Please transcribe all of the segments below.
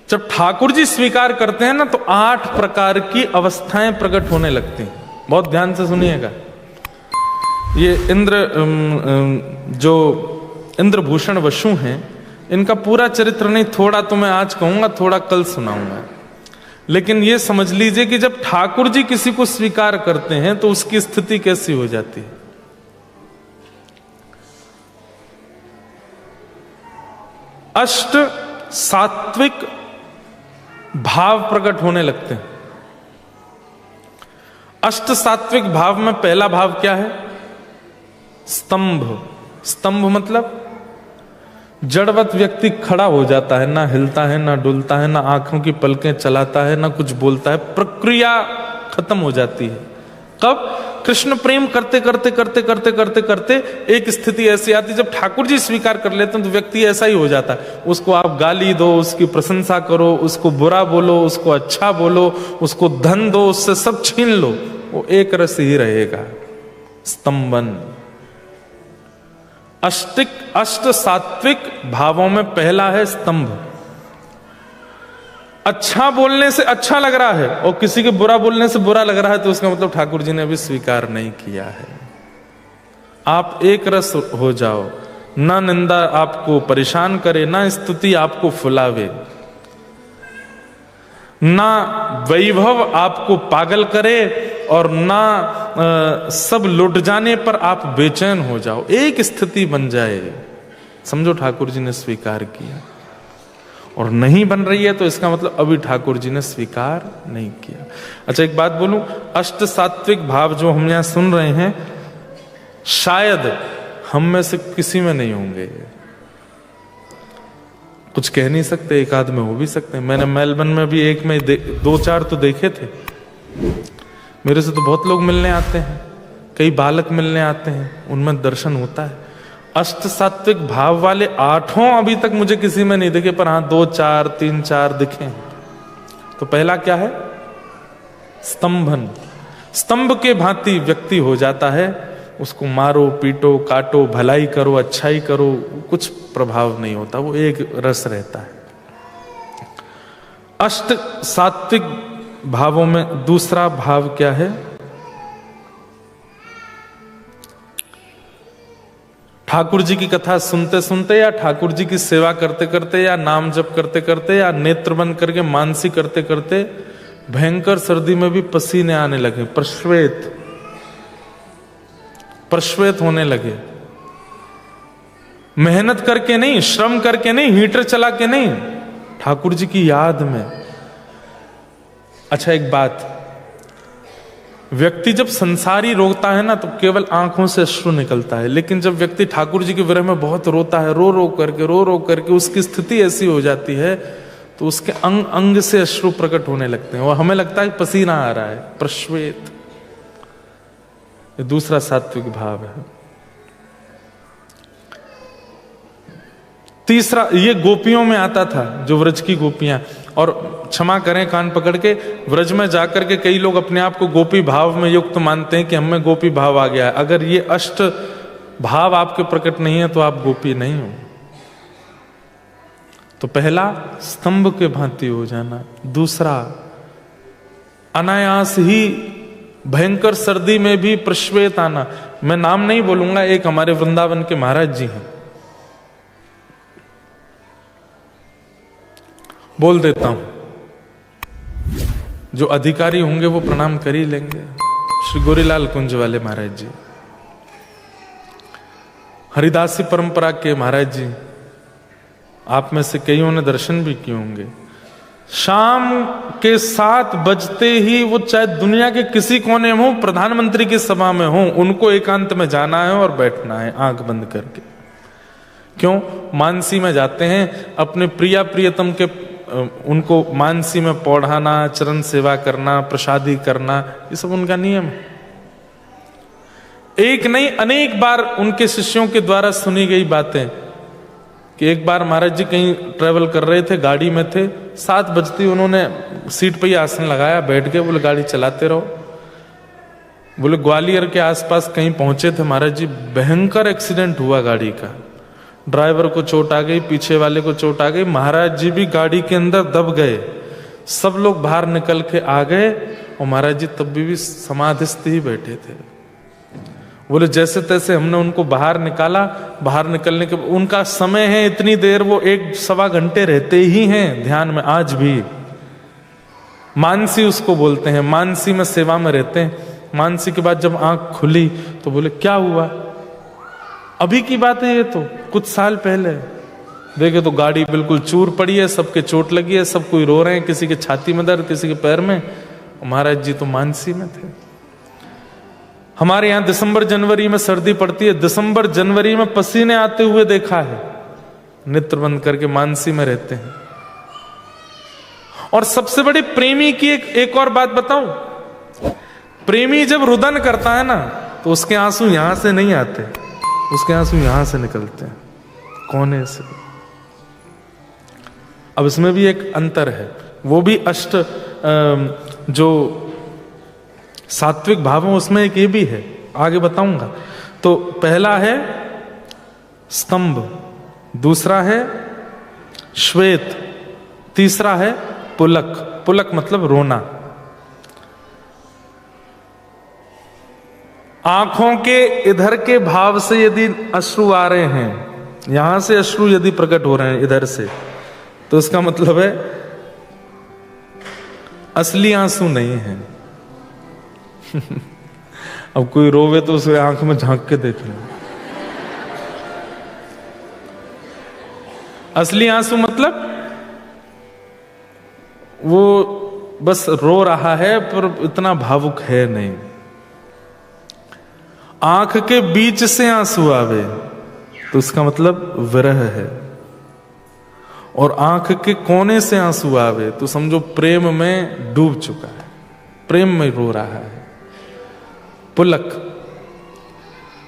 जब ठाकुर जी स्वीकार करते हैं ना तो 8 प्रकार की अवस्थाएं प्रकट होने लगती हैं। बहुत ध्यान से सुनिएगा। ये जो इंद्रभूषण वसु हैं, इनका पूरा चरित्र नहीं, थोड़ा तो मैं आज कहूंगा, थोड़ा कल सुनाऊंगा। लेकिन ये समझ लीजिए कि जब ठाकुर जी किसी को स्वीकार करते हैं तो उसकी स्थिति कैसी हो जाती है। अष्ट सात्विक भाव प्रकट होने लगते हैं। अष्ट सात्विक भाव में पहला भाव क्या है? स्तंभ। स्तंभ मतलब जड़वत व्यक्ति खड़ा हो जाता है, ना हिलता है, ना डुलता है, ना आंखों की पलकें चलाता है, ना कुछ बोलता है, प्रक्रिया खत्म हो जाती है। कब? कृष्ण प्रेम करते करते करते करते करते करते एक स्थिति ऐसी आती है जब ठाकुर जी स्वीकार कर लेते हैं तो व्यक्ति ऐसा ही हो जाता है। उसको आप गाली दो, उसकी प्रशंसा करो, उसको बुरा बोलो, उसको अच्छा बोलो, उसको धन दो, उससे सब छीन लो, वो एक रस ही रहेगा। स्तंभन। अष्ट सात्विक भावों में पहला है स्तंभ। अच्छा बोलने से अच्छा लग रहा है और किसी के बुरा बोलने से बुरा लग रहा है तो उसका मतलब ठाकुर जी ने अभी स्वीकार नहीं किया है। आप एक रस हो जाओ, ना निंदा आपको परेशान करे, ना स्तुति आपको फुलावे, ना वैभव आपको पागल करे और ना सब लुट जाने पर आप बेचैन हो जाओ। एक स्थिति बन जाए, समझो ठाकुर जी ने स्वीकार किया। और नहीं बन रही है तो इसका मतलब अभी ठाकुर जी ने स्वीकार नहीं किया। अच्छा एक बात बोलूं, अष्ट सात्विक भाव जो हम यहां सुन रहे हैं शायद हम में से किसी में नहीं होंगे। कुछ कह नहीं सकते, एक आध में हो भी सकते हैं। मैंने मेलबर्न में भी एक में 2-4 तो देखे थे। मेरे से तो बहुत लोग मिलने आते हैं, कई बालक मिलने आते हैं, उनमें दर्शन होता है। अष्ट सात्विक भाव वाले 8 अभी तक मुझे किसी में नहीं दिखे, पर हाँ 2-4 3-4 दिखे। तो पहला क्या है? स्तंभन। स्तंभ के भांति व्यक्ति हो जाता है, उसको मारो पीटो काटो, भलाई करो अच्छाई करो, कुछ प्रभाव नहीं होता, वो एक रस रहता है। अष्ट सात्विक भावों में दूसरा भाव क्या है? ठाकुर जी की कथा सुनते सुनते या ठाकुर जी की सेवा करते करते या नाम जप करते करते या नेत्र बंद करके मानसी करते करते भयंकर सर्दी में भी पसीने आने लगे, प्रश्वेत होने लगे। मेहनत करके नहीं, श्रम करके नहीं, हीटर चला के नहीं, ठाकुर जी की याद में। अच्छा एक बात, व्यक्ति जब संसारी रोता है ना तो केवल आंखों से अश्रु निकलता है, लेकिन जब व्यक्ति ठाकुर जी के विरह में बहुत रोता है, रो रो करके उसकी स्थिति ऐसी हो जाती है तो उसके अंग अंग से अश्रु प्रकट होने लगते हैं और हमें लगता है पसीना आ रहा है, प्रश्वेत। ये दूसरा सात्विक भाव है। तीसरा, ये गोपियों में आता था, जो व्रज की गोपियां, और क्षमा करें कान पकड़ के, व्रज में जाकर के कई लोग अपने आप को गोपी भाव में युक्त मानते हैं कि हमें गोपी भाव आ गया है। अगर ये अष्ट भाव आपके प्रकट नहीं है तो आप गोपी नहीं हो। तो पहला स्तंभ के भांति हो जाना, दूसरा अनायास ही भयंकर सर्दी में भी प्रश्वेत आना। मैं नाम नहीं बोलूंगा, एक हमारे वृंदावन के महाराज जी हैं, बोल देता हूं, जो अधिकारी होंगे वो प्रणाम कर ही लेंगे। श्री गोरीलाल कुंज वाले महाराज जी, हरिदासी परंपरा के महाराज जी, आप में से कईयों ने दर्शन भी किए होंगे। शाम के 7 बजते ही वो चाहे दुनिया के किसी कोने में हो, प्रधानमंत्री की सभा में हो, उनको एकांत में जाना है और बैठना है आंख बंद करके। क्यों? मानसी में जाते हैं, अपने प्रिया प्रियतम के उनको मानसी में पौढ़ाना, चरण सेवा करना, प्रसादी करना, ये सब उनका नियम है। एक नहीं अनेक बार उनके शिष्यों के द्वारा सुनी गई बातें कि एक बार महाराज जी कहीं ट्रेवल कर रहे थे, गाड़ी में थे, 7 बजती उन्होंने सीट पे ही आसन लगाया, बैठ गए, बोले गाड़ी चलाते रहो। बोले ग्वालियर के आसपास कहीं पहुंचे थे महाराज जी, भयंकर एक्सीडेंट हुआ गाड़ी का, ड्राइवर को चोट आ गई, पीछे वाले को चोट आ गई, महाराज जी भी गाड़ी के अंदर दब गए। सब लोग बाहर निकल के आ गए और महाराज जी तब भी समाधिस्थ ही बैठे थे। बोले जैसे तैसे हमने उनको बाहर निकाला। बाहर निकलने के उनका समय है इतनी देर, वो 1-1.25 घंटे रहते ही हैं ध्यान में आज भी। मानसी उसको बोलते हैं, मानसी में सेवा में रहते हैं। मानसी के बाद जब आंख खुली तो बोले क्या हुआ? अभी की बात है ये, तो कुछ साल पहले। देखे तो गाड़ी बिल्कुल चूर पड़ी है, सबके चोट लगी है, सब कोई रो रहे हैं, किसी के छाती में दर्द, किसी के पैर में। महाराज जी तो मानसी में थे। हमारे यहां दिसंबर जनवरी में सर्दी पड़ती है, दिसंबर जनवरी में पसीने आते हुए देखा है। नेत्र बंद करके मानसी में रहते हैं। और सबसे बड़ी प्रेमी की एक और बात बताऊं, प्रेमी जब रुदन करता है ना तो उसके आंसू यहां से नहीं आते, उसके आंसू यहां से निकलते हैं, कोने से। अब इसमें भी एक अंतर है, वो भी अष्ट जो सात्विक भाव है उसमें एक ये भी है, आगे बताऊंगा। तो पहला है स्तंभ, दूसरा है श्वेत, तीसरा है पुलक। पुलक मतलब रोना। आंखों के इधर के भाव से यदि अश्रु आ रहे हैं, यहां से अश्रु यदि प्रकट हो रहे हैं इधर से, तो इसका मतलब है असली आंसू नहीं है। अब कोई रोवे तो उसे आंख में झांक के देख लो। असली आंसू मतलब वो बस रो रहा है पर इतना भावुक है नहीं। आंख के बीच से आंसू आवे तो उसका मतलब विरह है, और आंख के कोने से आंसू आवे तो समझो प्रेम में डूब चुका है, प्रेम में रो रहा है। पुलक।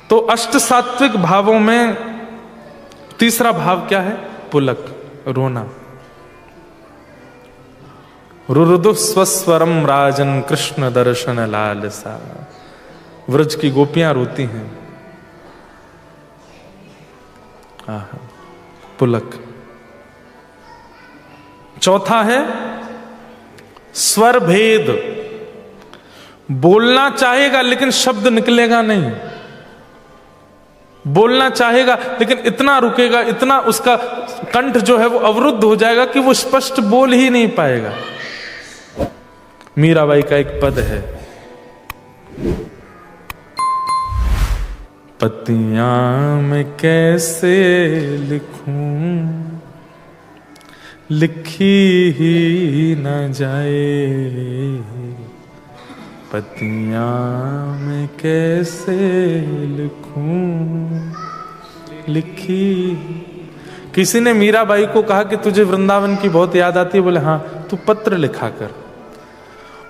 तो अष्ट सात्विक भावों में तीसरा भाव क्या है? पुलक, रोना। रुरुदु स्वस्वरम राजन कृष्ण दर्शन लालसा। व्रज की गोपियां रोती हैं। आहा, पुलक। चौथा है स्वर भेद। बोलना चाहेगा लेकिन शब्द निकलेगा नहीं, बोलना चाहेगा लेकिन इतना रुकेगा, इतना उसका कंठ जो है वो अवरुद्ध हो जाएगा कि वो स्पष्ट बोल ही नहीं पाएगा। मीराबाई का एक पद है, पतियां मैं कैसे लिखूं, लिखी ही न जाए, पतियां मैं कैसे लिखूं, लिखी। किसी ने मीराबाई को कहा कि तुझे वृंदावन की बहुत याद आती है? बोले हाँ, तू पत्र लिखा कर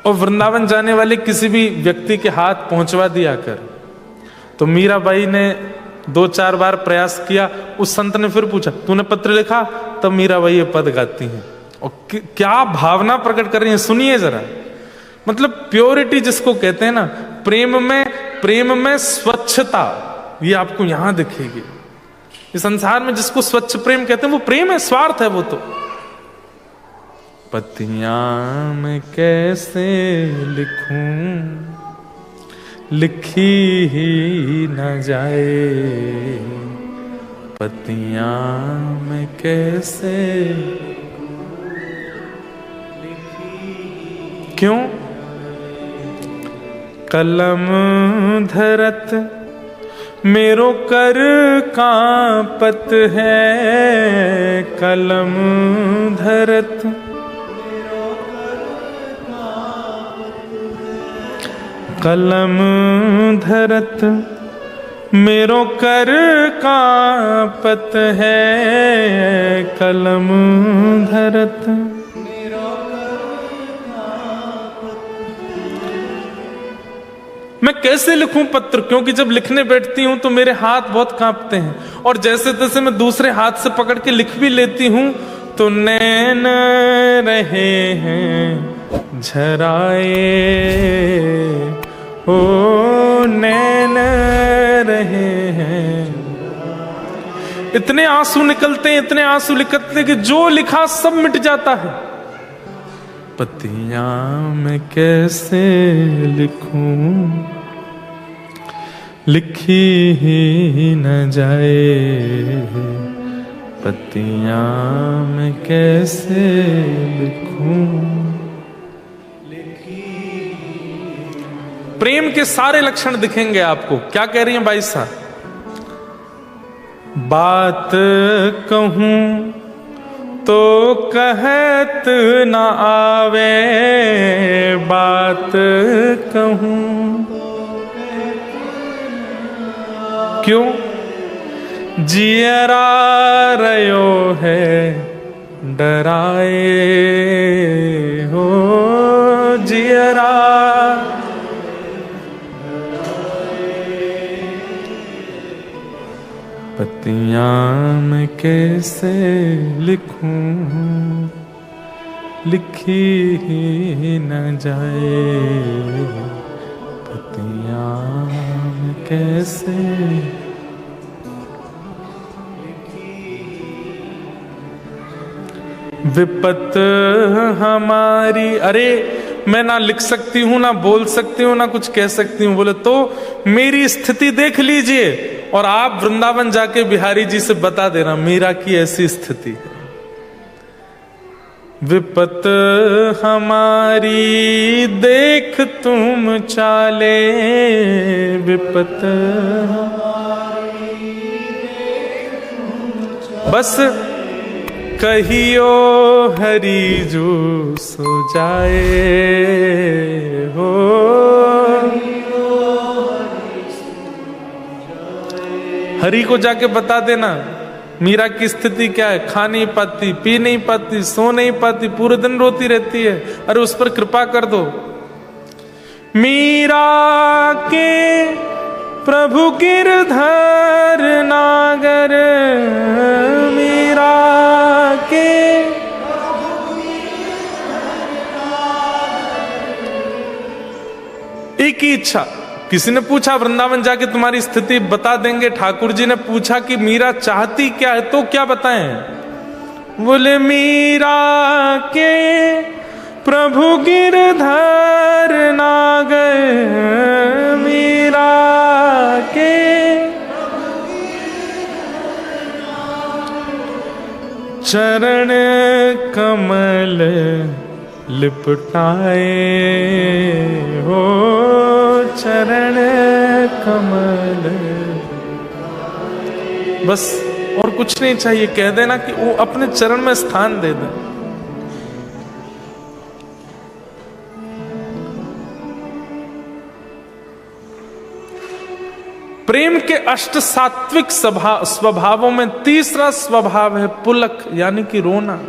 और वृंदावन जाने वाले किसी भी व्यक्ति के हाथ पहुंचवा दिया कर। तो मीराबाई ने 2-4 बार प्रयास किया। उस संत ने फिर पूछा, तूने पत्र लिखा? तब मीराबाई ये पद गाती हैं और क्या भावना प्रकट कर रही है, सुनिए जरा। मतलब प्योरिटी जिसको कहते हैं ना, प्रेम में स्वच्छता, ये आपको यहां दिखेगी। इस संसार में जिसको स्वच्छ प्रेम कहते हैं वो प्रेम है, स्वार्थ है वो तो। पतियां मैं कैसे लिखूं, लिखी ही न जाए, पतियां मैं कैसे। क्यों? कलम धरत मेरो कर कांपत है, कलम धरत कलम धरत मेरो कर कांपत है, कलम धरत। मैं कैसे लिखूं पत्र? क्योंकि जब लिखने बैठती हूं तो मेरे हाथ बहुत कांपते हैं, और जैसे तैसे मैं दूसरे हाथ से पकड़ के लिख भी लेती हूं तो नैन रहे हैं झराए, ओ नैन रहे हैं। इतने आंसू निकलते हैं, इतने आंसू निकलते हैं कि जो लिखा सब मिट जाता है। पत्तियां मैं कैसे लिखूं, लिखी ही न जाए, पत्तियां मैं कैसे लिखूं। प्रेम के सारे लक्षण दिखेंगे आपको। क्या कह रही हैं भाई साहब? बात कहूं तो कहत न आवे, बात कहूं क्यों? जियरा रयो है डराए हो, जियरा पत्तियां मैं कैसे लिखूं, लिखी ही न जाए, पत्तियां मैं कैसे। विपत हमारी, अरे मैं ना लिख सकती हूं, ना बोल सकती हूं, ना कुछ कह सकती हूं। बोले तो मेरी स्थिति देख लीजिए और आप वृंदावन जाके बिहारी जी से बता देना मीरा की ऐसी स्थिति है। विपत हमारी देख तुम चाले, विपत बस कहियो हरि जो सो जाए हो, हरि को जाके बता देना मीरा की स्थिति क्या है। खा नहीं पाती, पी नहीं पाती, सो नहीं पाती, पूरे दिन रोती रहती है। अरे उस पर कृपा कर दो। मीरा के प्रभु गिरधर नागर, मीरा के एक ही इच्छा। किसी ने पूछा वृंदावन जाके तुम्हारी स्थिति बता देंगे। ठाकुर जी ने पूछा कि मीरा चाहती क्या है, तो क्या बताएं? बोले मीरा के प्रभु गिरधर नागर, मीरा के चरण कमल लिपटाए हो, चरण कमल। बस और कुछ नहीं चाहिए, कह देना कि वो अपने चरण में स्थान दे दे। प्रेम के अष्ट सात्विक स्वभावों में तीसरा स्वभाव है पुलक, यानी कि रोना।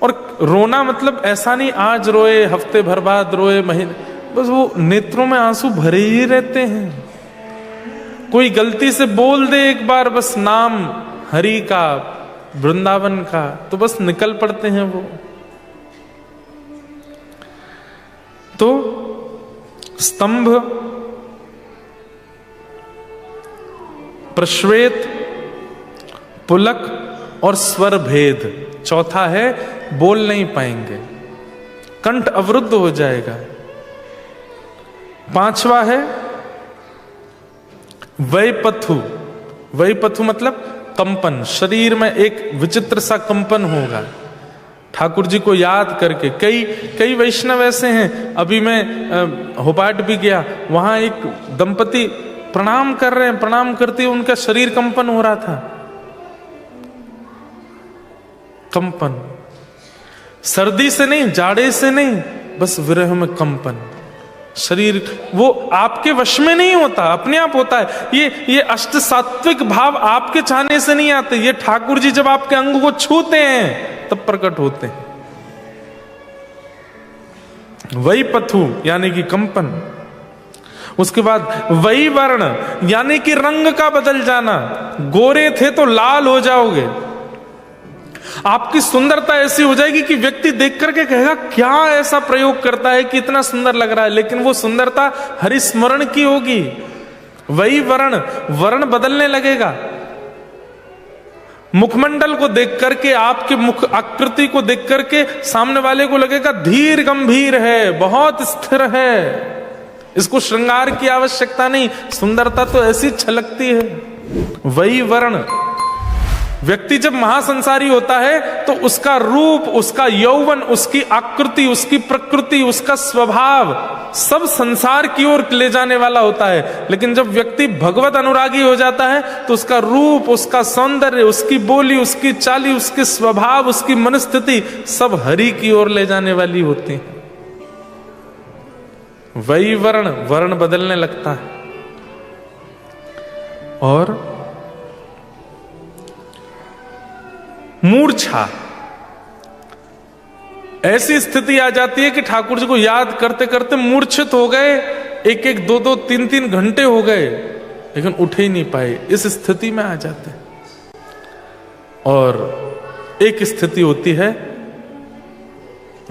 और रोना मतलब ऐसा नहीं आज रोए हफ्ते भर बाद रोए महीने, बस वो नेत्रों में आंसू भरे ही रहते हैं। कोई गलती से बोल दे एक बार बस नाम हरि का, वृंदावन का, तो बस निकल पड़ते हैं वो। तो स्तंभ, प्रश्वेत, पुलक और स्वर भेद। चौथा है बोल नहीं पाएंगे, कंठ अवरुद्ध हो जाएगा। पांचवा है वैपथु। वैपथु मतलब कंपन, शरीर में एक विचित्र सा कंपन होगा ठाकुर जी को याद करके। कई वैष्णव ऐसे हैं। अभी मैं होपाट भी गया, वहां एक दंपति प्रणाम कर रहे हैं, प्रणाम करते हुए उनका शरीर कंपन हो रहा था। कंपन सर्दी से नहीं, जाड़े से नहीं, बस विरह में कंपन। शरीर वो आपके वश में नहीं होता, अपने आप होता है। ये अष्ट सात्विक भाव आपके चाहने से नहीं आते, ये ठाकुर जी जब आपके अंग को छूते हैं तब प्रकट होते हैं। वही पथु यानी कि कंपन। उसके बाद वही वर्ण यानी कि रंग का बदल जाना। गोरे थे तो लाल हो जाओगे। आपकी सुंदरता ऐसी हो जाएगी कि व्यक्ति देख करके कहेगा क्या ऐसा प्रयोग करता है कि इतना सुंदर लग रहा है, लेकिन वो सुंदरता हरिस्मरण की होगी। वही वर्ण बदलने लगेगा। मुखमंडल को देख करके, आपके मुख आकृति को देख करके सामने वाले को लगेगा धीर गंभीर है, बहुत स्थिर है, इसको श्रृंगार की आवश्यकता नहीं, सुंदरता तो ऐसी छलकती है। वही वर्ण व्यक्ति जब महासंसारी होता है तो उसका रूप, उसका यौवन, उसकी आकृति, उसकी प्रकृति, उसका स्वभाव सब संसार की ओर ले जाने वाला होता है। लेकिन जब व्यक्ति भगवत अनुरागी हो जाता है तो उसका रूप, उसका सौंदर्य, उसकी बोली, उसकी चाली, उसके स्वभाव, उसकी मनस्थिति सब हरि की ओर ले जाने वाली होती है। वही वर्ण बदलने लगता है। और मूर्छा, ऐसी स्थिति आ जाती है कि ठाकुर जी को याद करते करते मूर्छित हो गए, एक एक दो दो तीन तीन घंटे हो गए, लेकिन उठ ही नहीं पाए, इस स्थिति में आ जाते हैं। और एक स्थिति होती है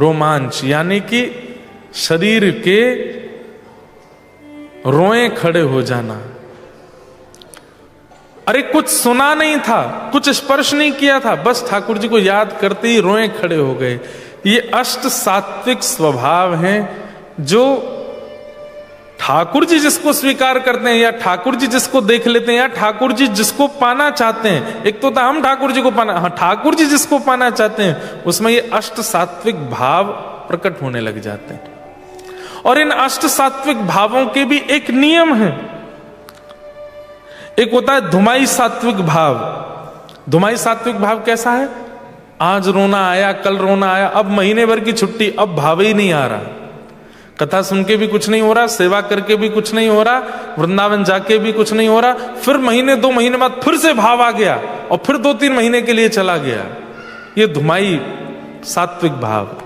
रोमांच, यानी कि शरीर के रोए खड़े हो जाना। अरे कुछ सुना नहीं था, कुछ स्पर्श नहीं किया था, बस ठाकुर जी को याद करते ही रोए खड़े हो गए। ये अष्ट सात्विक स्वभाव हैं जो ठाकुर जी जिसको स्वीकार करते हैं, या ठाकुर जी जिसको देख लेते हैं, या ठाकुर जी जिसको पाना चाहते हैं। एक तो था हम ठाकुर जी को पाना, हाँ, ठाकुर जी जिसको पाना चाहते हैं उसमें ये अष्ट सात्विक भाव प्रकट होने लग जाते हैं। और इन अष्ट सात्विक भावों के भी एक नियम है। एक होता है धुमाई सात्विक भाव। धुमाई सात्विक भाव कैसा है? आज रोना आया, कल रोना आया, अब महीने भर की छुट्टी, अब भाव ही नहीं आ रहा। कथा सुन के भी कुछ नहीं हो रहा, सेवा करके भी कुछ नहीं हो रहा, वृंदावन जाके भी कुछ नहीं हो रहा, फिर महीने 2 महीने बाद फिर से भाव आ गया और फिर 2-3 महीने के लिए चला गया। ये धुमाई सात्विक भाव।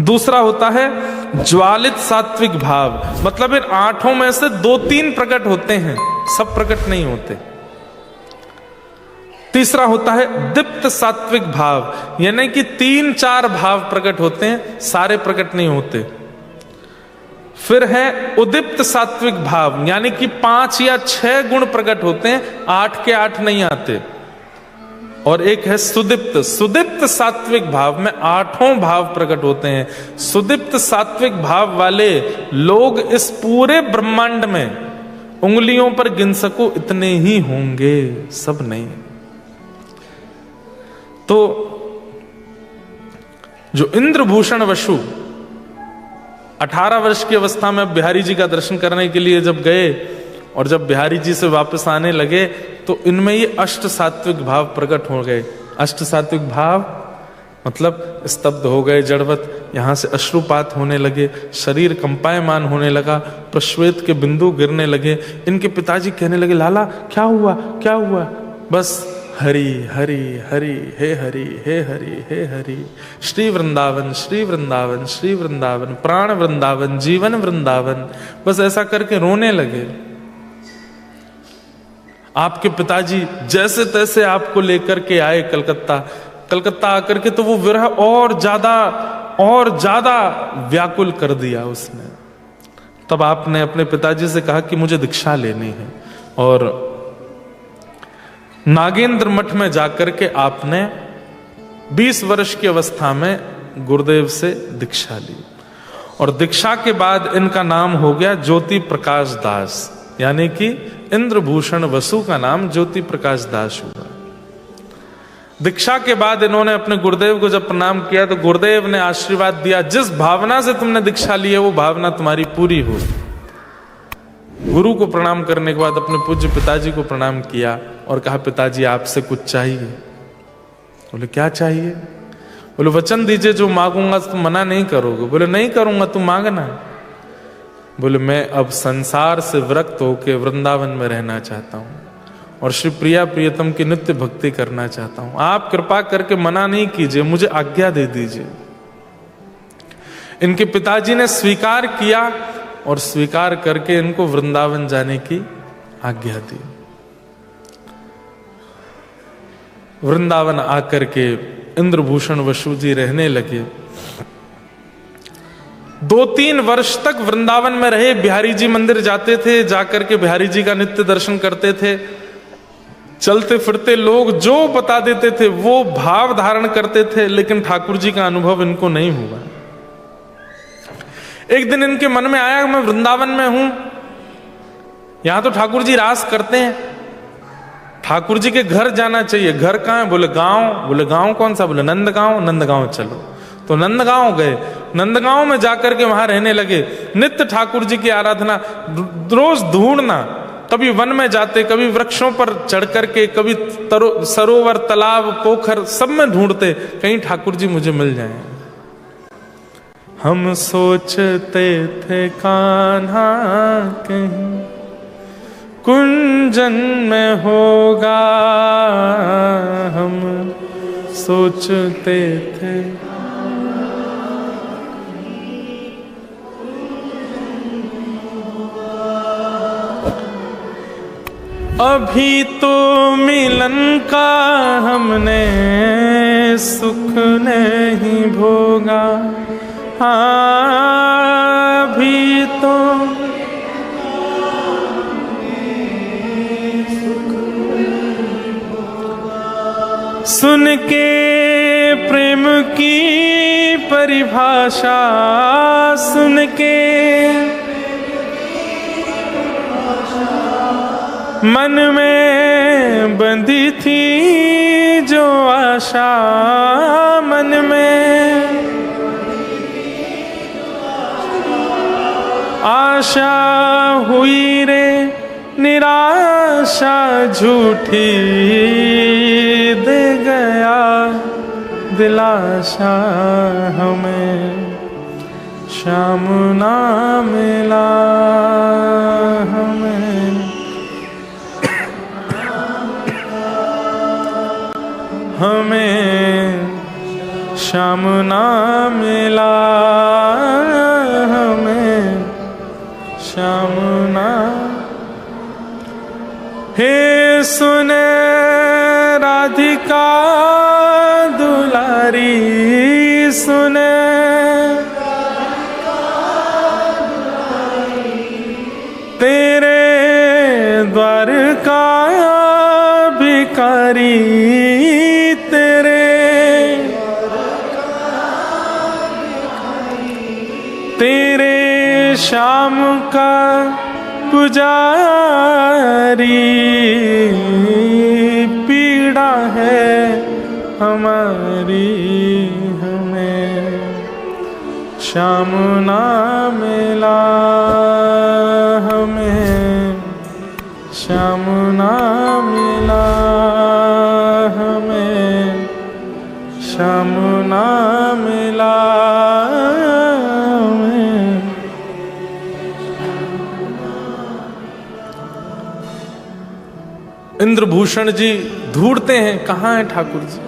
दूसरा होता है ज्वालित सात्विक भाव, मतलब इन 8 में से 2-3 प्रकट होते हैं, सब प्रकट नहीं होते। तीसरा होता है दीप्त सात्विक भाव, यानी कि 3-4 भाव प्रकट होते हैं, सारे प्रकट नहीं होते। फिर है उदीप्त सात्विक भाव, यानी कि 5 या 6 गुण प्रकट होते हैं, 8 के 8 नहीं आते। और एक है सुदीप्त। सुदीप्त सात्विक भाव में 8 भाव प्रकट होते हैं। सुदीप्त सात्विक भाव वाले लोग इस पूरे ब्रह्मांड में उंगलियों पर गिन सको इतने ही होंगे, सब नहीं। तो जो इंद्रभूषण वसु 18 वर्ष की अवस्था में बिहारी जी का दर्शन करने के लिए जब गए और जब बिहारी जी से वापस आने लगे तो इनमें ये अष्ट सात्विक भाव प्रकट हो गए। अष्ट सात्विक भाव मतलब स्तब्ध हो गए जड़वत, यहां से अश्रुपात होने लगे, शरीर कंपायमान होने लगा, प्रश्वेत के बिंदु गिरने लगे। इनके पिताजी कहने लगे, लाला क्या हुआ क्या हुआ? बस हरि हरि हरि हे हरि हे हरि हे हरि, श्री वृंदावन श्री वृंदावन श्री वृंदावन, प्राण वृंदावन जीवन वृंदावन, बस ऐसा करके रोने लगे। आपके पिताजी जैसे तैसे आपको लेकर के आए कलकत्ता आकर के तो वो विरह और ज्यादा व्याकुल कर दिया उसने। तब आपने अपने पिताजी से कहा कि मुझे दीक्षा लेनी है, और नागेंद्र मठ में जाकर के आपने 20 वर्ष की अवस्था में गुरुदेव से दीक्षा ली। और दीक्षा के बाद इनका नाम हो गया ज्योति प्रकाश दास, यानी कि इंद्रभूषण वसु का नाम ज्योति प्रकाश दास हुआ। दीक्षा के बाद इन्होंने अपने गुरुदेव को जब प्रणाम किया तो गुरुदेव ने आशीर्वाद दिया, जिस भावना से तुमने दीक्षा ली है वो भावना तुम्हारी पूरी हो। गुरु को प्रणाम करने के बाद अपने पूज्य पिताजी को प्रणाम किया और कहा, पिताजी आपसे कुछ चाहिए। बोले क्या चाहिए? बोले वचन दीजिए जो मांगूंगा तुम मना नहीं करोगे। बोले नहीं करूंगा, तुम मांगना। बोले मैं अब संसार से विरक्त होकर वृंदावन में रहना चाहता हूं और श्री प्रिया प्रियतम की नित्य भक्ति करना चाहता हूं। आप कृपा करके मना नहीं कीजिए, मुझे आज्ञा दे दीजिए। इनके पिताजी ने स्वीकार किया और स्वीकार करके इनको वृंदावन जाने की आज्ञा दी। वृंदावन आकर के इंद्रभूषण वसु जी रहने लगे। 2-3 वर्ष तक वृंदावन में रहे। बिहारी जी मंदिर जाते थे, जाकर के बिहारी जी का नित्य दर्शन करते थे। चलते फिरते लोग जो बता देते थे वो भाव धारण करते थे, लेकिन ठाकुर जी का अनुभव इनको नहीं हुआ। एक दिन इनके मन में आया, मैं वृंदावन में हूं, यहां तो ठाकुर जी रास करते हैं, ठाकुर जी के घर जाना चाहिए। घर कहां है? बोले गांव। बोले गांव कौन सा? बोले नंदगांव। नंदगांव चलो। तो नंदगांव गए। नंदगांव में जाकर के वहां रहने लगे। नित्य ठाकुर जी की आराधना, रोज ढूंढना, कभी वन में जाते, कभी वृक्षों पर चढ़ करके, कभी सरोवर, तालाब, पोखर सब में ढूंढते, कहीं ठाकुर जी मुझे मिल जाएं। हम सोचते थे कान्हा कहीं कुंजन में होगा, हम सोचते थे। अभी तो मिलन का हमने सुख नहीं भोगा, हाँ अभी तो सुन के प्रेम की परिभाषा, सुन के मन में बंधी थी जो आशा, मन में आशा हुई रे निराशा झूठी, दे गया दिलाशा हमें श्याम ना मिला, हमें श्याम ना मिला, हमें श्याम ना। हे सुने राधिका दुलारी, सुने तेरे द्वार का भिखारी, तेरे श्याम का पुजारी, पीड़ा है हमारी, हमें श्याम ना मिला, हमें श्याम ना मिला, हमें श्याम ना मिला। इंद्रभूषण जी ढूंढते हैं कहां है ठाकुर जी।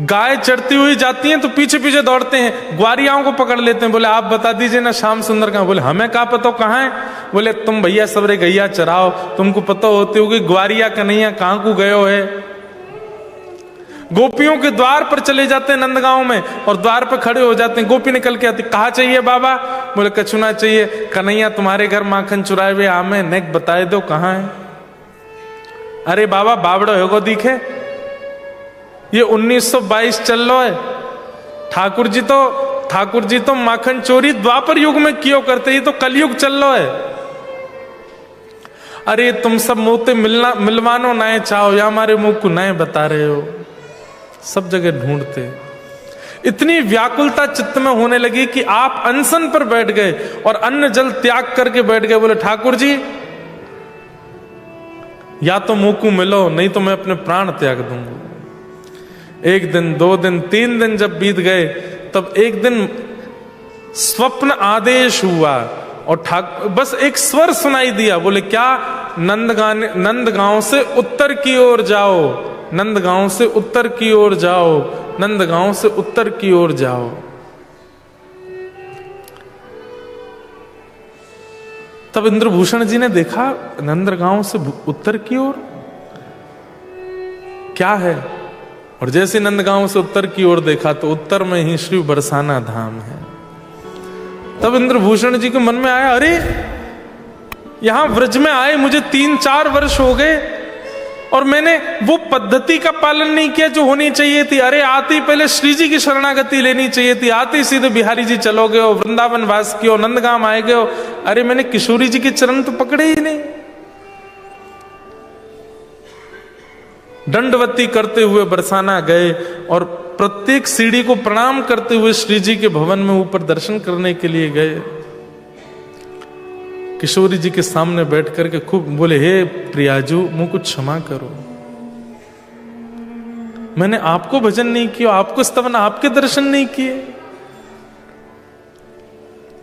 गाय चढ़ती हुई जाती हैं तो पीछे पीछे दौड़ते हैं, ग्वारियाओं को पकड़ लेते हैं, बोले आप बता दीजिए ना श्याम सुंदर कहां। बोले हमें क्या पता कहां है। बोले तुम भैया सबरे गैया चराओ, तुमको पता होती होगी ग्वारिया कन्हैया कहां को गयो है। गोपियों के द्वार पर चले जाते हैं नंदगांव में, और द्वार पर खड़े हो जाते हैं। गोपी निकल के आती, कहा चाहिए बाबा? बोले कछुना चाहिए। कन्हैया तुम्हारे घर माखन चुराए हुए आमे नेक बताए दो कहां है। अरे बाबा बावड़ो होगो दिखे, ये 1922 चल लो है। ठाकुर जी तो माखन चोरी द्वापर युग में क्यों करते, ये तो कलयुग चल लो है। अरे तुम सब मोते मिलवानो नए चाहो, या हमारे मुंह को नए बता रहे हो। सब जगह ढूंढते, इतनी व्याकुलता चित्त में होने लगी कि आप अनशन पर बैठ गए और अन्न जल त्याग करके बैठ गए। बोले ठाकुर जी या तो मुंह को मिलो, नहीं तो मैं अपने प्राण त्याग दूंगा। 1 दिन 2 दिन 3 दिन जब बीत गए, तब एक दिन स्वप्न आदेश हुआ और बस एक स्वर सुनाई दिया। बोले क्या? नंदगांव से उत्तर की ओर जाओ, नंदगांव से उत्तर की ओर जाओ, नंदगांव से उत्तर की ओर जाओ। तब इंद्रभूषण जी ने देखा नंदगांव से उत्तर की ओर क्या है, और जैसे नंदगांव से उत्तर की ओर देखा तो उत्तर में ही श्री बरसाना धाम है। तब इंद्रभूषण जी के मन में आया, अरे यहां व्रज में आए मुझे 3-4 वर्ष हो गए और मैंने वो पद्धति का पालन नहीं किया जो होनी चाहिए थी। अरे आते ही पहले श्री जी की शरणागति लेनी चाहिए थी, आते ही सीधे बिहारी जी चलो गए हो, वृंदावन वास कियो, नंदगांव आए गए हो। अरे मैंने किशोरी जी के चरण तो पकड़े ही नहीं। दंडवती करते हुए बरसाना गए और प्रत्येक सीढ़ी को प्रणाम करते हुए श्री जी के भवन में ऊपर दर्शन करने के लिए गए। किशोरी जी के सामने बैठ करके खूब बोले, हे प्रियाजू मुझको क्षमा करो, मैंने आपको भजन नहीं किया, आपको स्तवन, आपके दर्शन नहीं किए।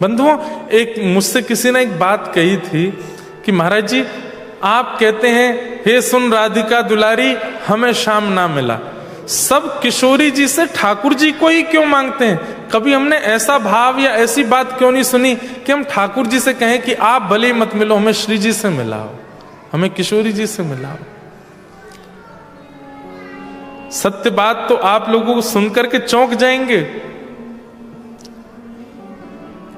बंधुओं, एक मुझसे किसी ने एक बात कही थी कि महाराज जी आप कहते हैं हे सुन राधिका दुलारी हमें श्याम ना मिला, सब किशोरी जी से ठाकुर जी को ही क्यों मांगते हैं? कभी हमने ऐसा भाव या ऐसी बात क्यों नहीं सुनी कि हम ठाकुर जी से कहें कि आप भले मत मिलो, हमें श्री जी से मिलाओ, हमें किशोरी जी से मिलाओ। सत्य बात तो आप लोगों को सुनकर के चौंक जाएंगे।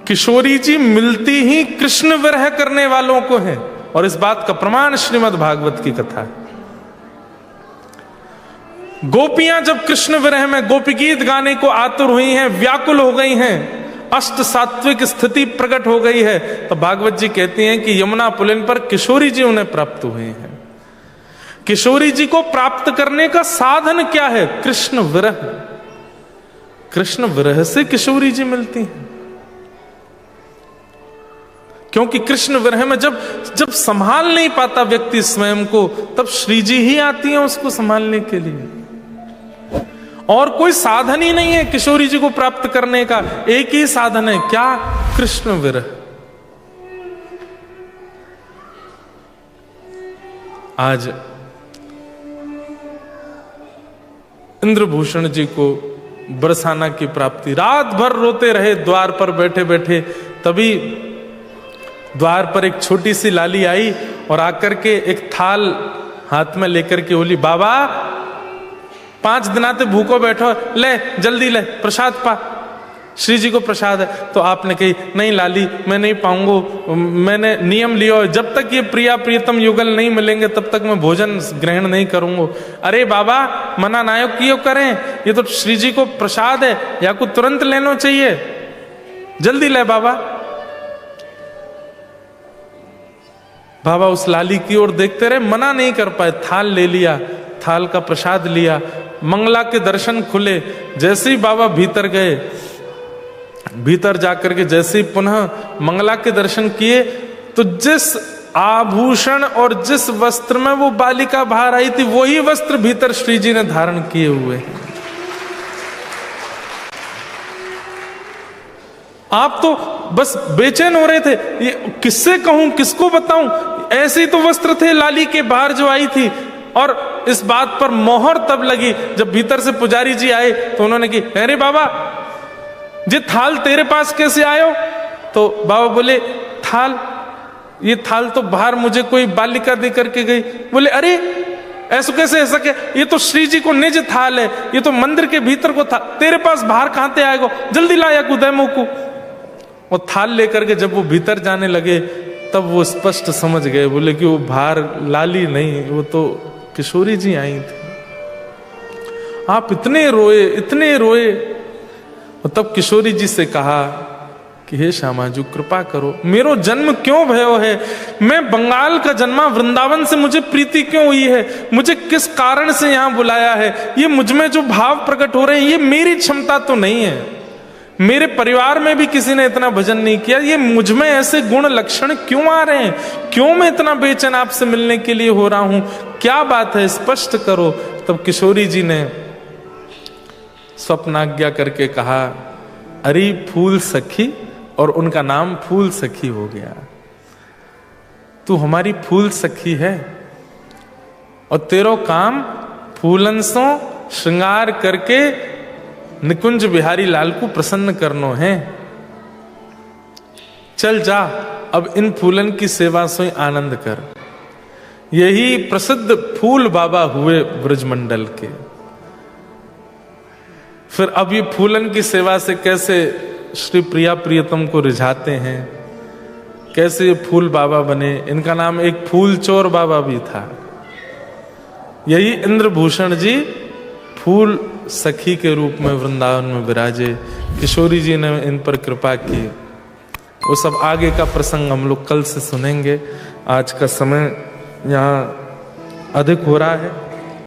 किशोरी जी मिलती ही कृष्ण विरह करने वालों को है, और इस बात का प्रमाण श्रीमद् भागवत की कथा है। गोपियां जब कृष्ण विरह में गोपी गीत गाने को आतुर हुई हैं, व्याकुल हो गई हैं, अष्ट सात्विक स्थिति प्रकट हो गई है, तो भागवत जी कहती हैं कि यमुना पुलिन पर किशोरी जी उन्हें प्राप्त हुए हैं। किशोरी जी को प्राप्त करने का साधन क्या है? कृष्ण विरह। कृष्ण विरह से किशोरी जी मिलती हैं, क्योंकि कृष्ण विरह में जब संभाल नहीं पाता व्यक्ति स्वयं को, तब श्री जी ही आती हैं उसको संभालने के लिए। और कोई साधन ही नहीं है किशोरी जी को प्राप्त करने का, एक ही साधन है, क्या? कृष्ण विरह। आज इंद्रभूषण जी को बरसाना की प्राप्ति, रात भर रोते रहे द्वार पर बैठे बैठे, तभी द्वार पर एक छोटी सी लाली आई और आकर के एक थाल हाथ में लेकर के बोली, बाबा 5 दिन आते भूखो बैठो, ले जल्दी ले प्रसाद पा, श्री जी को प्रसाद है। तो आपने कही, नहीं लाली मैं नहीं पाऊंगा, मैंने नियम लिया, जब तक ये प्रिया प्रियतम युगल नहीं मिलेंगे तब तक मैं भोजन ग्रहण नहीं करूंगा। अरे बाबा मना नायक क्यों करें, ये तो श्री जी को प्रसाद है, या को तुरंत लेना चाहिए, जल्दी ले बाबा। बाबा उस लाली की ओर देखते रहे, मना नहीं कर पाए, थाल ले लिया, थाल का प्रसाद लिया, मंगला के दर्शन खुले। जैसे ही बाबा भीतर गए, भीतर जाकर के जैसे ही पुनः मंगला के दर्शन किए, तो जिस आभूषण और जिस वस्त्र में वो बालिका बाहर आई थी, वही वस्त्र भीतर श्री जी ने धारण किए हुए। आप तो बस बेचैन हो रहे थे, ये किससे कहूं, किसको बताऊं, ऐसे ही तो वस्त्र थे लाली के बाहर जो आई थी। और इस बात पर मोहर तब लगी जब भीतर से पुजारी जी आए, तो उन्होंने की, अरे बाबा ये थाल तेरे पास कैसे आयो? तो बाबा बोले, थाल, ये थाल तो बाहर मुझे कोई बालिका दे करके गई। बोले, अरे ऐसा कैसे, ऐसा क्या, ये तो श्री जी को निज थाल है, ये तो मंदिर के भीतर को था, तेरे पास बाहर कहां से आएगा, जल्दी लाया कुदैमो को। और थाल लेकर के जब वो भीतर जाने लगे, तब वो स्पष्ट समझ गए, बोले कि वो बाहर लाली नहीं, वो तो किशोरी जी आई थी। आप इतने रोए, इतने रोए। और तब किशोरी जी से कहा कि हे श्यामाजू कृपा करो, मेरो जन्म क्यों भयो है, मैं बंगाल का जन्मा, वृंदावन से मुझे प्रीति क्यों हुई है, मुझे किस कारण से यहाँ बुलाया है, ये मुझ में जो भाव प्रकट हो रहे हैं ये मेरी क्षमता तो नहीं है, मेरे परिवार में भी किसी ने इतना भजन नहीं किया, ये मुझ में ऐसे गुण लक्षण क्यों आ रहे हैं, क्यों मैं इतना बेचैन आपसे मिलने के लिए हो रहा हूं, क्या बात है, स्पष्ट करो। तब किशोरी जी ने स्वप्नाज्ञा करके कहा, अरे फूल सखी, और उनका नाम फूल सखी हो गया। तू हमारी फूल सखी है और तेरो काम फूलन सो श्रृंगार करके निकुंज बिहारी लाल को प्रसन्न करनो है। चल जा, अब इन फूलन की सेवा से आनंद कर। यही प्रसिद्ध फूल बाबा हुए ब्रजमंडल के। फिर अब ये फूलन की सेवा से कैसे श्री प्रिया प्रियतम को रिझाते हैं, कैसे ये फूल बाबा बने। इनका नाम एक फूल चोर बाबा भी था। यही इंद्रभूषण जी फूल सखी के रूप में वृंदावन में विराजे, किशोरी जी ने इन पर कृपा की। वो सब आगे का प्रसंग हम लोग कल से सुनेंगे। आज का समय यहाँ अधिक हो रहा है।